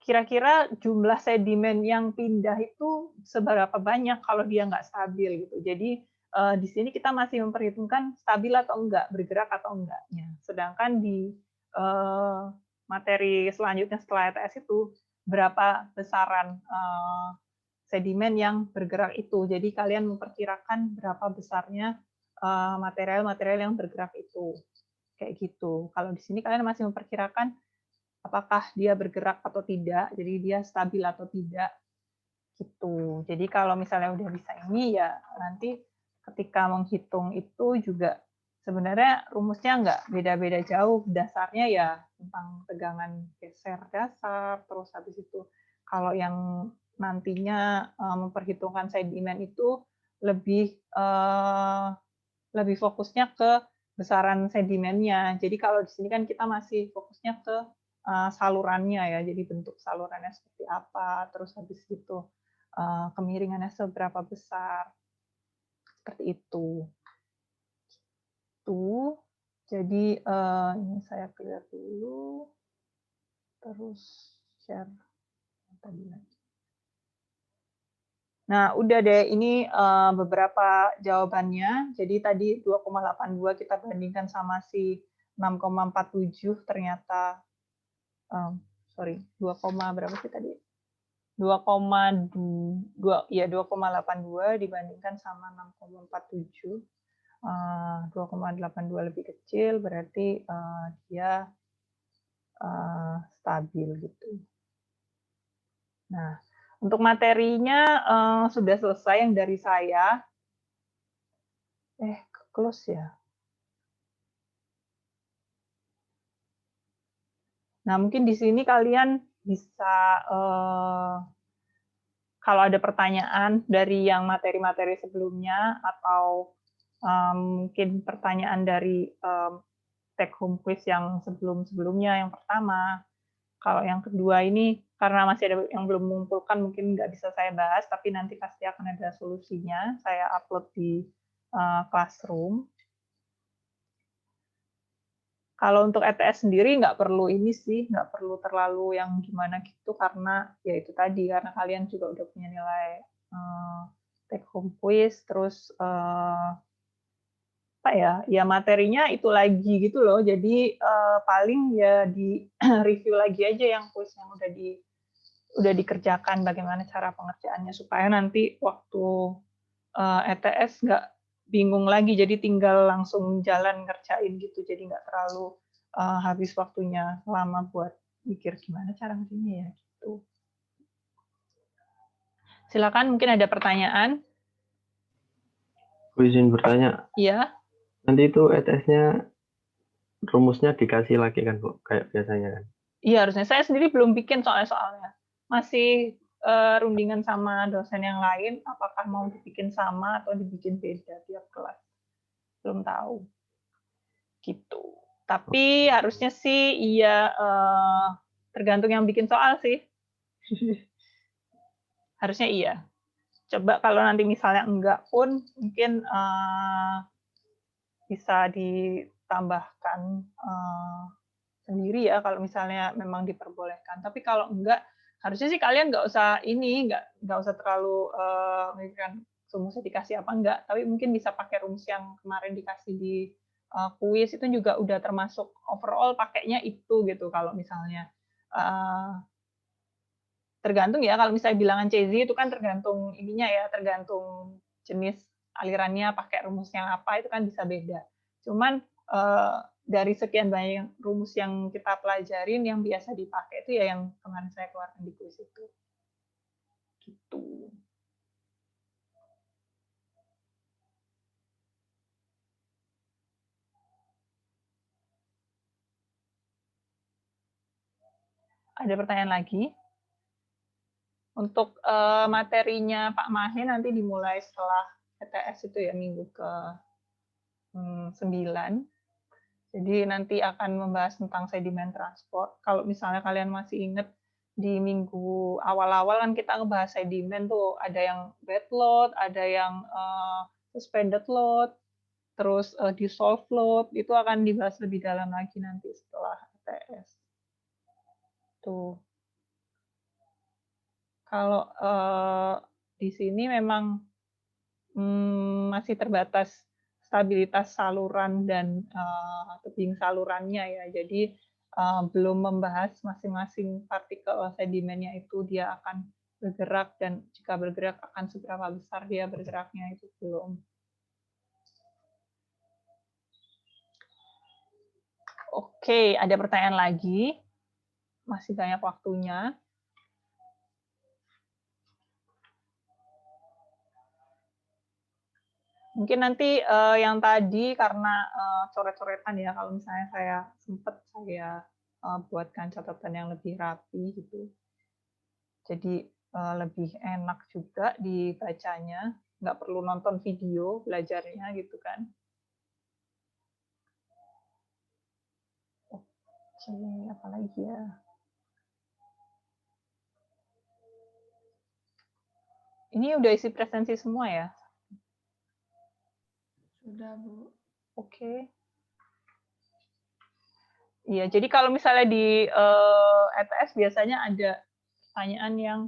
kira-kira jumlah sedimen yang pindah itu seberapa banyak kalau dia nggak stabil gitu. Jadi di sini kita masih memperhitungkan stabil atau enggak, bergerak atau enggaknya. Sedangkan di materi selanjutnya setelah ETS itu berapa besaran sedimen yang bergerak itu. Jadi kalian memperkirakan berapa besarnya material-material yang bergerak itu. Kayak gitu. Kalau di sini kalian masih memperkirakan apakah dia bergerak atau tidak, jadi dia stabil atau tidak, gitu. Jadi kalau misalnya udah bisa ini, ya nanti ketika menghitung itu juga sebenarnya rumusnya nggak beda-beda jauh, dasarnya ya tentang tegangan geser dasar, terus habis itu kalau yang nantinya memperhitungkan sedimen itu lebih fokusnya ke besaran sedimennya. Jadi kalau di sini kan kita masih fokusnya ke salurannya ya, jadi bentuk salurannya seperti apa, terus habis itu kemiringannya seberapa besar, seperti itu. Tuh, jadi ini saya clear dulu, terus share tadi lagi. Nah, udah deh, ini beberapa jawabannya. Jadi tadi 2,82 kita bandingkan sama si 6,47, ternyata, sorry, 2, berapa sih tadi? 2,2, ya 2,82 dibandingkan sama 6,47. 2,82 lebih kecil, berarti dia stabil gitu. Nah, untuk materinya sudah selesai yang dari saya. Close ya. Nah, mungkin di sini kalian bisa, kalau ada pertanyaan dari yang materi-materi sebelumnya, atau mungkin pertanyaan dari take home quiz yang sebelum-sebelumnya, yang pertama. Kalau yang kedua ini, karena masih ada yang belum mengumpulkan, mungkin nggak bisa saya bahas, tapi nanti pasti akan ada solusinya. Saya upload di Classroom. Kalau untuk ETS sendiri nggak perlu ini sih, nggak perlu terlalu yang gimana gitu, karena ya itu tadi, karena kalian juga udah punya nilai take home quiz, terus apa ya materinya itu lagi gitu loh. Jadi paling ya di review lagi aja yang quiz yang udah dikerjakan, bagaimana cara pengerjaannya, supaya nanti waktu ETS nggak bingung lagi, jadi tinggal langsung jalan ngerjain gitu, jadi nggak terlalu habis waktunya lama buat mikir gimana cara ngerjainnya ya gitu. Silakan, mungkin ada pertanyaan. Aku izin bertanya. Iya. Nanti itu ETS-nya rumusnya dikasih lagi kan, Bu? Kayak biasanya kan? Iya, harusnya. Saya sendiri belum bikin soalnya. Masih rundingan sama dosen yang lain, apakah mau dibikin sama atau dibikin beda tiap kelas. Belum tahu. Gitu. Tapi harusnya sih iya, tergantung yang bikin soal sih. Harusnya iya. Coba kalau nanti misalnya enggak pun, mungkin bisa ditambahkan sendiri ya, kalau misalnya memang diperbolehkan. Tapi kalau enggak, harusnya sih kalian nggak usah nggak usah terlalu memikirkan rumusnya dikasih apa enggak, tapi mungkin bisa pakai rumus yang kemarin dikasih di kuis, itu juga udah termasuk overall pakainya itu gitu. Kalau misalnya tergantung ya, kalau misalnya bilangan CZ itu kan tergantung ininya ya, tergantung jenis alirannya, pakai rumus yang apa, itu kan bisa beda. Cuman dari sekian banyak rumus yang kita pelajarin, yang biasa dipakai itu ya yang kemarin saya keluarkan di kuis itu. Gitu. Ada pertanyaan lagi? Untuk materinya Pak Mahe nanti dimulai setelah ETS itu ya, minggu ke 9. Jadi nanti akan membahas tentang sedimen transport. Kalau misalnya kalian masih ingat di minggu awal-awal kan kita ngebahas sedimen tuh, ada yang bed load, ada yang suspended load, terus dissolved load, itu akan dibahas lebih dalam lagi nanti setelah ETS. Tuh. Kalau di sini memang masih terbatas stabilitas saluran dan tebing salurannya ya. Jadi belum membahas masing-masing partikel sedimennya itu dia akan bergerak, dan jika bergerak akan seberapa besar dia bergeraknya, itu belum. Oke, ada pertanyaan lagi. Masih banyak waktunya. Mungkin nanti yang tadi karena coret-coretan ya, kalau misalnya saya sempat saya buatkan catatan yang lebih rapi gitu. Jadi lebih enak juga dibacanya, nggak perlu nonton video belajarnya gitu kan. Oke, apa lagi ya? Ini udah isi presensi semua ya? Sudah, Bu. Oke. Iya, jadi kalau misalnya di ETS biasanya ada pertanyaan yang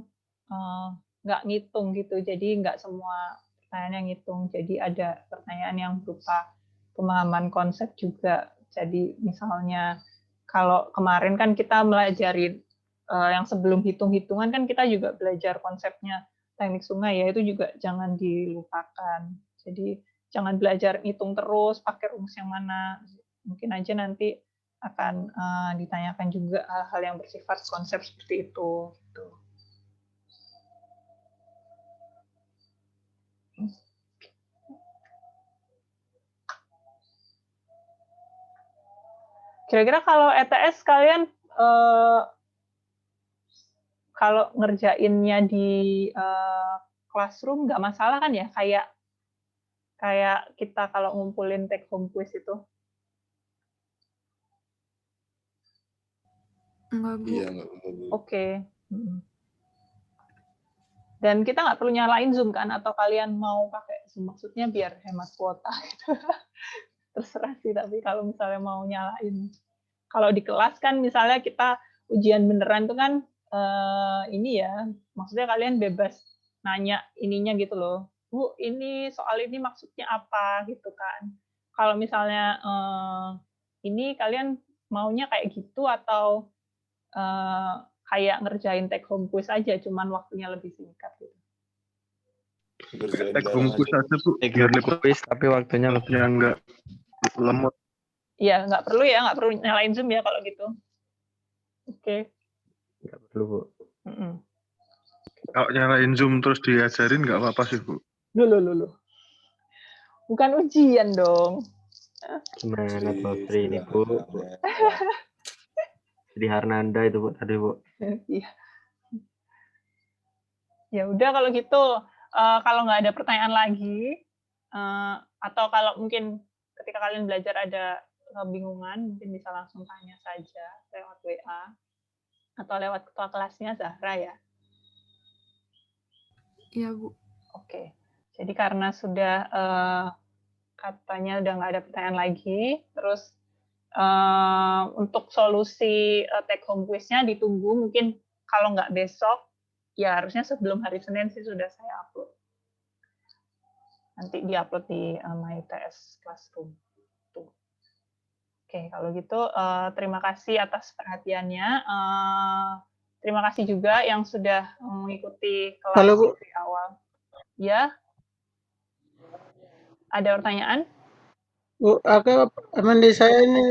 nggak ngitung gitu, jadi nggak semua pertanyaan yang ngitung. Jadi ada pertanyaan yang berupa pemahaman konsep juga. Jadi misalnya kalau kemarin kan kita melajari yang sebelum hitung-hitungan kan kita juga belajar konsepnya teknik sungai ya, itu juga jangan dilupakan. Jadi jangan belajar hitung terus, pakai rumus yang mana. Mungkin aja nanti akan ditanyakan juga hal-hal yang bersifat konsep seperti itu. Gitu. Kira-kira kalau ETS kalian kalau ngerjainnya di classroom nggak masalah kan ya? Kayak kita kalau ngumpulin take home quiz itu. Enggak, Bu. Iya, nggak apa-apa, Bu. Oke. Dan kita nggak perlu nyalain Zoom kan? Atau kalian mau pakai Zoom? Maksudnya biar hemat kuota gitu. Terserah sih, tapi kalau misalnya mau nyalain. Kalau di kelas kan misalnya kita ujian beneran itu kan ini ya, maksudnya kalian bebas nanya ininya gitu loh. Bu, ini soal ini maksudnya apa gitu kan. Kalau misalnya ini kalian maunya kayak gitu atau kayak ngerjain take home quiz aja, cuman waktunya lebih singkat gitu. Ngerjain Take bareng home quiz aja. aja, Bu. Biar lebih Quiz tapi waktunya lebih ya enggak lemot. Iya, nggak perlu nyalain Zoom ya kalau gitu. Oke. nggak perlu, Bu. Kalau nyalain Zoom terus diajarin nggak apa-apa sih, Bu. Loh. Bukan ujian dong. Gimana Putri ini, Bu? Jadi Harnanda itu, Bu, tadi, Bu. Iya. Ya udah kalau gitu, kalau nggak ada pertanyaan lagi, atau kalau mungkin ketika kalian belajar ada kebingungan, mungkin bisa langsung tanya saja lewat WA atau lewat ketua kelasnya Zahra ya. Iya, Bu. Oke. Jadi karena sudah katanya udah nggak ada pertanyaan lagi, terus untuk solusi take home quiz-nya ditunggu, mungkin kalau nggak besok, ya harusnya sebelum hari Senin sih sudah saya upload. Nanti di-upload di MyTS Classroom. Tuh. Oke, kalau gitu terima kasih atas perhatiannya. Terima kasih juga yang sudah mengikuti kelas dari awal. Ya, ada pertanyaan? Bu, aku di saya ini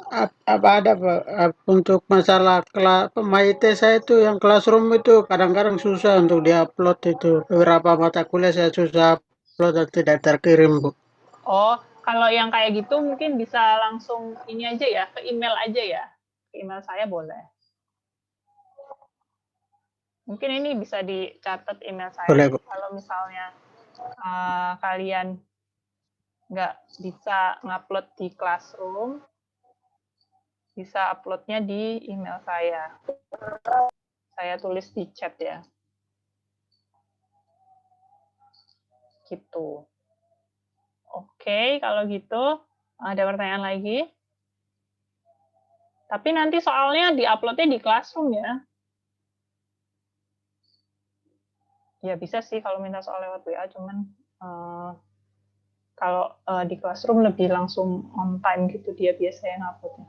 apa ada Pak untuk masalah kelas MIT saya itu yang classroom itu kadang-kadang susah untuk diupload itu beberapa mata kuliah saya susah upload dan tidak terkirim Bu. Oh, kalau yang kayak gitu mungkin bisa langsung ini aja ya, ke email aja ya. Ke email saya boleh. Mungkin ini bisa dicatat email saya. Boleh Bu. Kalau misalnya kalian nggak bisa ngupload di Classroom, bisa uploadnya di email saya. Saya tulis di chat ya. Gitu. Oke, kalau gitu ada pertanyaan lagi? Tapi nanti soalnya di-uploadnya di Classroom ya. Ya bisa sih kalau minta soal lewat WA, cuman kalau di Classroom lebih langsung on time gitu dia biasanya nguploadnya.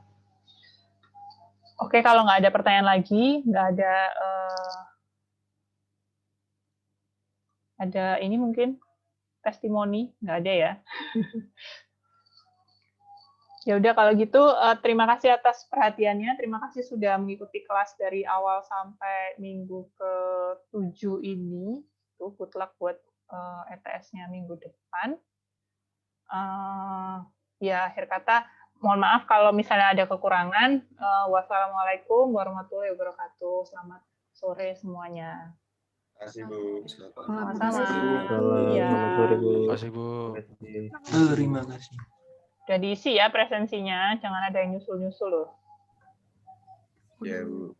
Oke, kalau nggak ada pertanyaan lagi, nggak ada ini mungkin testimoni, nggak ada ya. Ya udah kalau gitu terima kasih atas perhatiannya, terima kasih sudah mengikuti kelas dari awal sampai minggu ke-7 ini. Tuh good luck buat ETS-nya minggu depan. Ya akhir kata mohon maaf kalau misalnya ada kekurangan. Wassalamualaikum warahmatullahi wabarakatuh. Selamat sore semuanya. Terima kasih Bu. Selamat Sama-sama. Selamat Iya. sore Bu. Makasih Bu. Terima kasih. Terima kasih. Udah diisi ya presensinya, jangan ada yang nyusul-nyusul loh. ya Bu.